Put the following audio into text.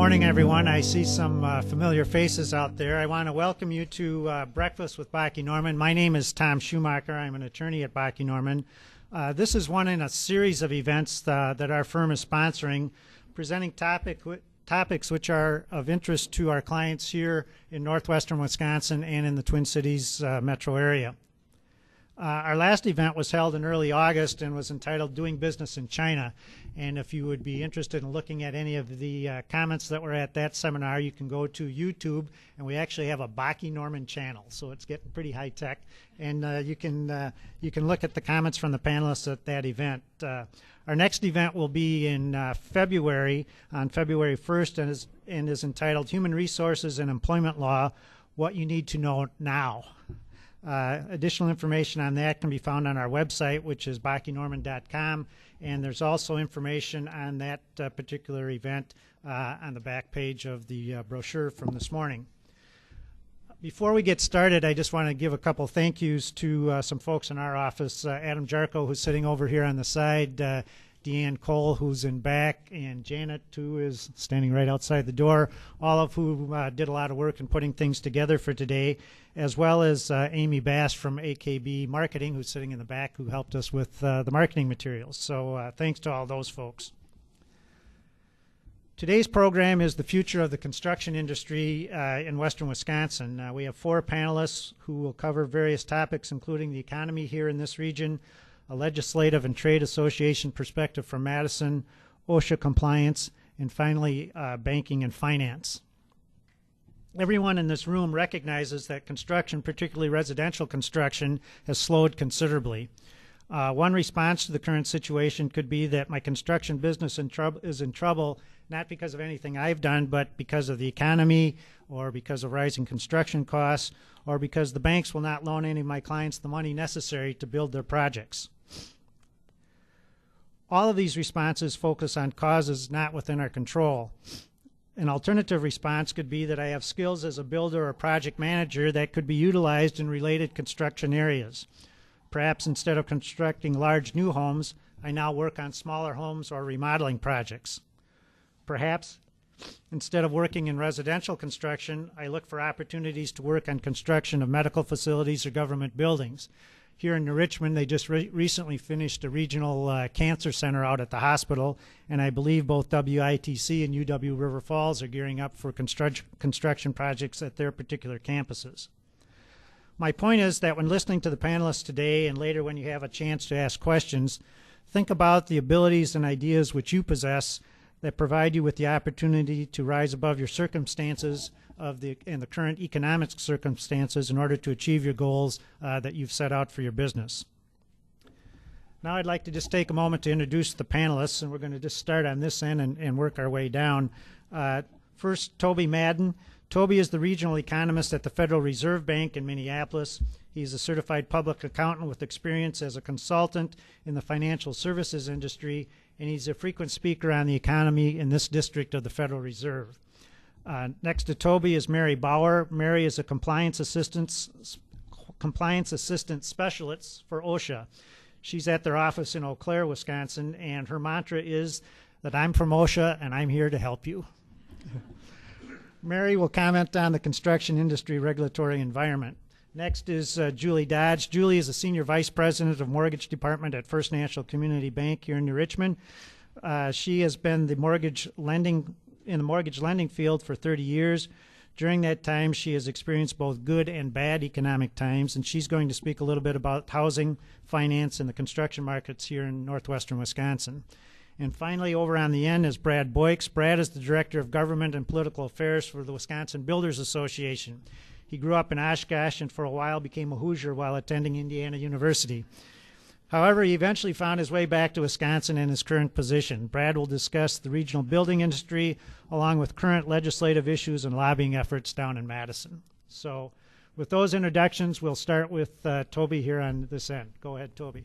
morning, everyone. I see some familiar faces out there. I want to welcome you to Breakfast with Bakke Norman. My name is Tom Schumacher. I'm an attorney at Bakke Norman. This is one in a series of events that our firm is sponsoring, presenting topics which are of interest to our clients here in northwestern Wisconsin and in the Twin Cities metro area. Our last event was held in early August and was entitled Doing Business in China. And if you would be interested in looking at any of the comments that were at that seminar, you can go to YouTube, and we actually have a Bakke Norman channel, so it's getting pretty high tech. And you can look at the comments from the panelists at that event. Our next event will be in February, on February 1st, and is entitled Human Resources and Employment Law, What You Need to Know Now. Additional information on that can be found on our website, which is bakkenorman.com, and there's also information on that particular event on the back page of the brochure from this morning. Before we get started, I just want to give a couple thank yous to some folks in our office. Adam Jarko, who's sitting over here on the side, Deanne Cole, who's in back, and Janet, who is standing right outside the door, all of who did a lot of work in putting things together for today, as well as Amy Bass from AKB Marketing, who's sitting in the back, who helped us with the marketing materials. So thanks to all those folks. Today's program is the future of the construction industry in western Wisconsin. We have 4 panelists who will cover various topics, including the economy here in this region, a legislative and trade association perspective from Madison, OSHA compliance, and finally banking and finance. Everyone in this room recognizes that construction, particularly residential construction, has slowed considerably. One response to the current situation could be that my construction business is in trouble, not because of anything I've done, but because of the economy, or because of rising construction costs, or because the banks will not loan any of my clients the money necessary to build their projects. All of these responses focus on causes not within our control. An alternative response could be that I have skills as a builder or project manager that could be utilized in related construction areas. Perhaps instead of constructing large new homes, I now work on smaller homes or remodeling projects. Perhaps instead of working in residential construction, I look for opportunities to work on construction of medical facilities or government buildings. Here in Richmond, they just recently finished a regional cancer center out at the hospital, and I believe both WITC and UW River Falls are gearing up for construction projects at their particular campuses. My point is that when listening to the panelists today, and later when you have a chance to ask questions, think about the abilities and ideas which you possess that provide you with the opportunity to rise above your circumstances and the current economic circumstances in order to achieve your goals that you've set out for your business. Now I'd like to just take a moment to introduce the panelists, and we're going to just start on this end and work our way down. First, Toby Madden. Toby is the regional economist at the Federal Reserve Bank in Minneapolis. He's a certified public accountant with experience as a consultant in the financial services industry, and he's a frequent speaker on the economy in this district of the Federal Reserve. Next to Toby is Mary Bauer. Mary is a compliance assistant specialist for OSHA. She's at their office in Eau Claire, Wisconsin, and her mantra is that I'm from OSHA and I'm here to help you. Mary will comment on the construction industry regulatory environment. Next is Julie Dodge. Julie is a senior vice president of mortgage department at First National Community Bank here in New Richmond. She has been in the mortgage lending field for 30 years. During that time, she has experienced both good and bad economic times, and she's going to speak a little bit about housing, finance, and the construction markets here in northwestern Wisconsin. And finally, over on the end is Brad Boyks. Brad is the Director of Government and Political Affairs for the Wisconsin Builders Association. He grew up in Oshkosh and for a while became a Hoosier while attending Indiana University. However, he eventually found his way back to Wisconsin in his current position. Brad will discuss the regional building industry along with current legislative issues and lobbying efforts down in Madison. So with those introductions, we'll start with Toby here on this end. Go ahead, Toby.